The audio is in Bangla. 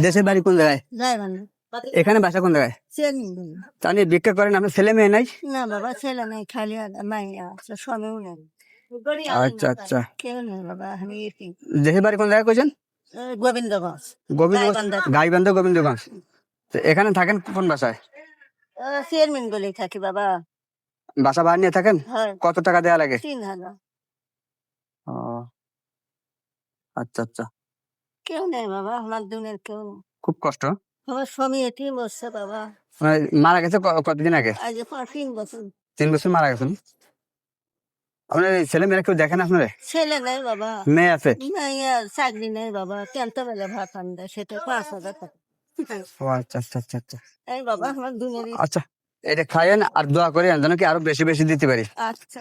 দেশের বাড়ি কোন জায়গায়? এখানে বাসা কোন জায়গায়? তাহলে ভিক্ষা করেন, আপনার ছেলে মেয়ে নাই? না বাবা, ছেলে নাই, খালি মাইয়া আছে, স্বামীও নেই। আচ্ছা আচ্ছা। কেউ নেই বাবা, আমি দেশের বাড়ি কোন জায়গায় কইছেন? গোবিন্দগঞ্জ। গোবিন্দগঞ্জ, গাইবান্ধা গোবিন্দগঞ্জ। তো এখানে থাকেন কোন বাসায়? চেয়ারম্যান গলি থাকি বাবা। বাসা ভাড়া নিয়ে থাকেন? হ্যাঁ। কত টাকা দেওয়া লাগে? 3000। ও আচ্ছা আচ্ছা। কেউ নেই বাবা, আমার দুনের কেউ নেই। খুব কষ্ট। আমার স্বামী এটি বসছে বাবা। মারা গেছে কতদিন আগে? আজ 3 বছর। 3 বছর মারা গেছেন। আপনার ছেলে মেয়েরা কেউ দেখেন আপনারে? ছেলে নেই বাবা। মেয়ে আছে? মেয়ে চাকরি নেই বাবা, কেনতে বেলা ভাত আনবে, সেটা 5000 টাকা। ও আচ্ছা আচ্ছা আচ্ছা আচ্ছা। এই বাবা আমার দুনের। আচ্ছা, এটা খাইয়েন আর দোয়া করেন যেন কি আরো বেশি বেশি দিতে পারি। আচ্ছা।